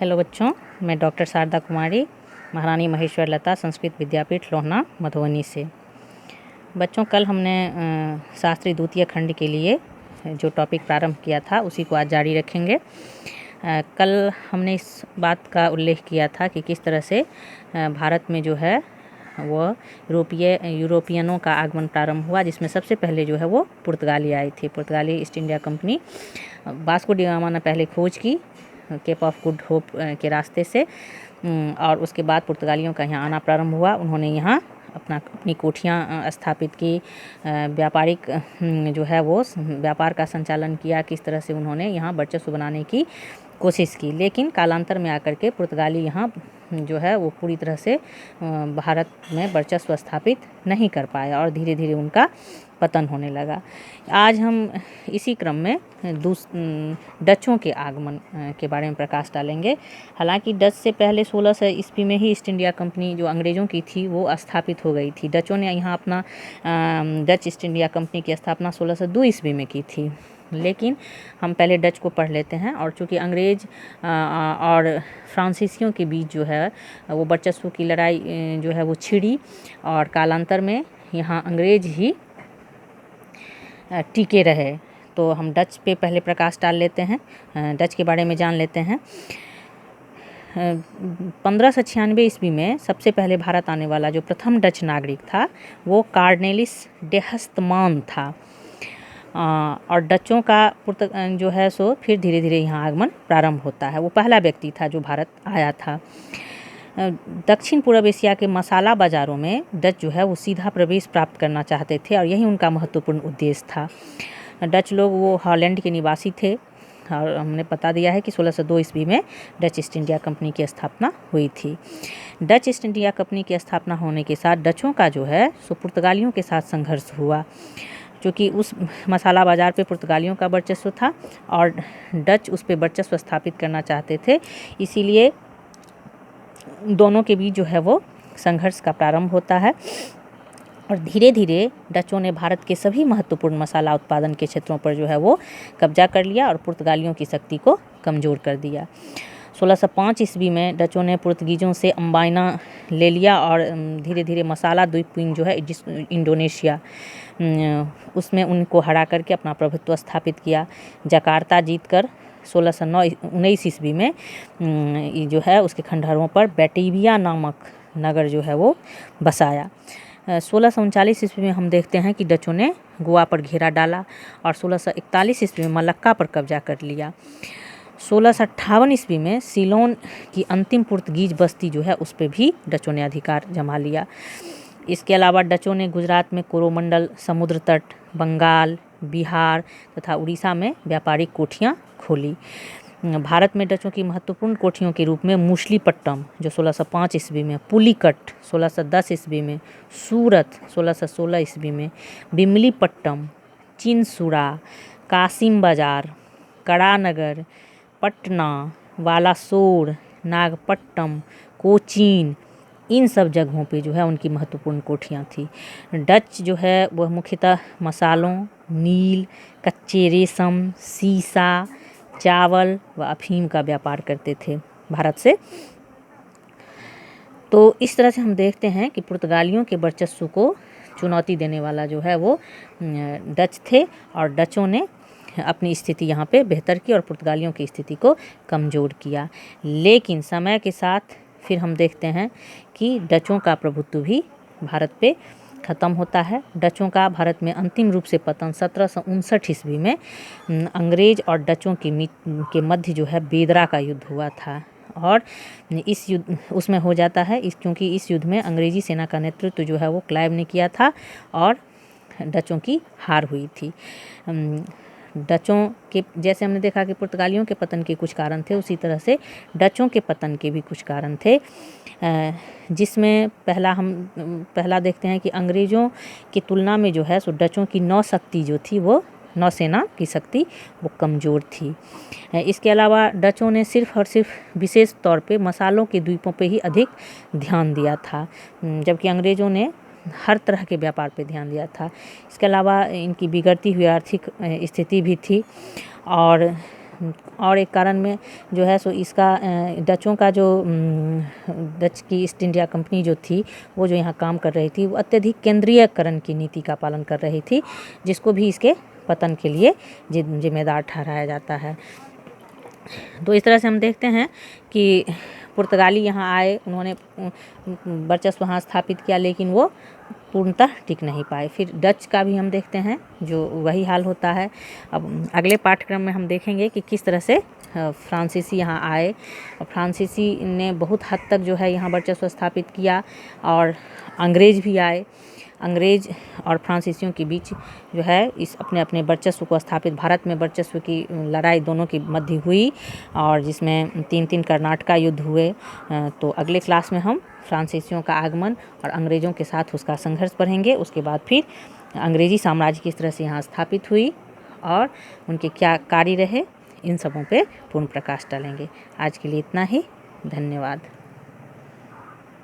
Hello बच्चों, मैं doctor Sharda कुमारी, महारानी महेश्वर लता संस्कृत विद्यापीठ लोहना मधुबनी से। बच्चों, कल हमने शास्त्री द्वितीय खंड के लिए जो टॉपिक प्रारंभ किया था उसी को आज जारी रखेंगे। कल हमने इस बात का उल्लेख किया था कि किस तरह से भारत में जो है वो यूरोपियनों का आगमन प्रारंभ हुआ, जिसमें सबसे पहले जो है वो पुर्तगाली आए थे। पुर्तगाली east India company Vasco D gamma ने पहले खोज की केप ऑफ गुड होप के रास्ते से, और उसके बाद पुर्तगालियों का यहाँ आना प्रारंभ हुआ। उन्होंने यहाँ अपनी कोठियाँ स्थापित की, व्यापारिक जो है वो व्यापार का संचालन किया। किस तरह से उन्होंने यहाँ वर्चस्व बनाने की कोशिश की, लेकिन कालांतर में आकर के पुर्तगाली यहाँ जो है वो पूरी तरह से भारत में वर्चस्व स्थापित नहीं कर पाया और धीरे धीरे उनका पतन होने लगा। आज हम इसी क्रम में डचों के आगमन के बारे में प्रकाश डालेंगे। हालांकि डच से पहले 1600 ईस्वी में ही ईस्ट इंडिया कंपनी जो अंग्रेज़ों की थी वो स्थापित हो गई थी। डचों ने यहाँ अपना डच ईस्ट इंडिया कंपनी की स्थापना 1602 ईस्वी में की थी। लेकिन हम पहले डच को पढ़ लेते हैं। और चूँकि अंग्रेज़ और फ्रांसीसियों के बीच जो है वो वर्चस्व की लड़ाई जो है वो छिड़ी, और कालांतर में यहाँ अंग्रेज़ ही टिके रहे। तो हम डच पे पहले प्रकाश डाल लेते हैं, डच के बारे में जान लेते हैं। 1596 ईस्वी में सबसे पहले भारत आने वाला जो प्रथम डच नागरिक था वो कार्नेलिस डे हस्तमान था। और डचों का जो है सो फिर धीरे धीरे यहाँ आगमन प्रारंभ होता है। वो पहला व्यक्ति था जो भारत आया था। दक्षिण पूर्व एशिया के मसाला बाज़ारों में डच जो है वो सीधा प्रवेश प्राप्त करना चाहते थे, और यही उनका महत्वपूर्ण उद्देश्य था। डच लोग वो हॉलैंड के निवासी थे, और हमने बता दिया है कि 1602 ईस्वी में डच ईस्ट इंडिया कंपनी की स्थापना हुई थी। डच ईस्ट इंडिया कंपनी की स्थापना होने के साथ डचों का जो है सो पुर्तगालियों के साथ संघर्ष हुआ, क्योंकि उस मसाला बाज़ार पे पुर्तगालियों का वर्चस्व था और डच उस पे वर्चस्व स्थापित करना चाहते थे। इसीलिए दोनों के बीच जो है वो संघर्ष का प्रारंभ होता है, और धीरे धीरे डचों ने भारत के सभी महत्वपूर्ण मसाला उत्पादन के क्षेत्रों पर जो है वो कब्जा कर लिया और पुर्तगालियों की शक्ति को कमज़ोर कर दिया। 1605 ईस्वी में डचों ने पुर्तगीज़ों से अम्बाइना ले लिया, और धीरे धीरे मसाला द्वीपपुंज जो है इंडोनेशिया उसमें उनको हरा करके अपना प्रभुत्व स्थापित किया। जकार्ता जीतकर 1619 ईस्वी में जो है उसके खंडहरों पर बैटिविया नामक नगर जो है वो बसाया। 1639 ईस्वी में हम देखते हैं कि डचों ने गोवा पर घेरा डाला, और 1641 ईस्वी में मलक्का पर कब्जा कर लिया। 1658 ईस्वी में सीलोन की अंतिम पुर्तगीज बस्ती जो है उस पर भी डचों ने अधिकार जमा लिया। इसके अलावा डचों ने गुजरात में कोरोमंडल, समुद्र तट, बंगाल, बिहार तथा उड़ीसा में व्यापारिक कोठियाँ खोली। भारत में डचों की महत्वपूर्ण कोठियों के रूप में मूसलीपट्टम जो 1605 ईस्वी में, पुलिकट 1610 ईस्वी में, सूरत 1616 ईस्वी में, बिमलीपट्टम, चिनसुरा, कासिम बाजार, कड़ानगर, पटना, वालासोर, नागपट्टम, कोचीन, इन सब जगहों पे जो है उनकी महत्वपूर्ण कोठियाँ थी। डच जो है वह मुख्यतः मसालों, नील, कच्चे रेशम, सीसा, चावल व अफीम का व्यापार करते थे भारत से। तो इस तरह से हम देखते हैं कि पुर्तगालियों के वर्चस्व को चुनौती देने वाला जो है वो डच थे, और डचों ने अपनी स्थिति यहाँ पे बेहतर की और पुर्तगालियों की स्थिति को कमज़ोर किया। लेकिन समय के साथ फिर हम देखते हैं कि डचों का प्रभुत्व भी भारत पे ख़त्म होता है। डचों का भारत में अंतिम रूप से पतन 1759 ईस्वी में अंग्रेज़ और डचों के मध्य जो है बेदरा का युद्ध हुआ था, और इस युद्ध उसमें हो जाता है क्योंकि इस युद्ध में अंग्रेज़ी सेना का नेतृत्व जो है वो क्लाइव ने किया था, और डचों की हार हुई थी। डचों के जैसे हमने देखा कि पुर्तगालियों के पतन के कुछ कारण थे, उसी तरह से डचों के पतन के भी कुछ कारण थे, जिसमें पहला देखते हैं कि अंग्रेज़ों की तुलना में जो है सो डचों की नौशक्ति जो थी वो नौसेना की शक्ति वो कमज़ोर थी। इसके अलावा डचों ने सिर्फ़ और सिर्फ विशेष तौर पे मसालों के द्वीपों पे ही अधिक ध्यान दिया था, जबकि अंग्रेज़ों ने हर तरह के व्यापार पे ध्यान दिया था। इसके अलावा इनकी बिगड़ती हुई आर्थिक स्थिति भी थी, और और एक कारण में जो है सो इसका डचों का जो डच की ईस्ट इंडिया कंपनी जो थी वो जो यहाँ काम कर रही थी वो अत्यधिक केंद्रीयकरण की नीति का पालन कर रही थी, जिसको भी इसके पतन के लिए जिम्मेदार ठहराया जाता है। तो इस तरह से हम देखते हैं कि पुर्तगाली यहाँ आए, उन्होंने वर्चस्व वहाँ स्थापित किया, लेकिन वो पूर्णतः टिक नहीं पाए। फिर डच का भी हम देखते हैं जो वही हाल होता है। अब अगले पाठ्यक्रम में हम देखेंगे कि किस तरह से फ्रांसीसी यहाँ आए और फ्रांसीसी ने बहुत हद तक जो है यहाँ वर्चस्व स्थापित किया, और अंग्रेज भी आए। अंग्रेज और फ्रांसीसियों के बीच जो है इस अपने अपने वर्चस्व को स्थापित, भारत में वर्चस्व की लड़ाई दोनों की मध्य हुई, और जिसमें 3 कर्नाटका युद्ध हुए। तो अगले क्लास में हम फ्रांसीसियों का आगमन और अंग्रेज़ों के साथ उसका संघर्ष पढ़ेंगे। उसके बाद फिर अंग्रेज़ी साम्राज्य किस तरह से यहाँ स्थापित हुई और उनके क्या कार्य रहे, इन सबों पे पूर्ण प्रकाश डालेंगे। आज के लिए इतना ही। धन्यवाद।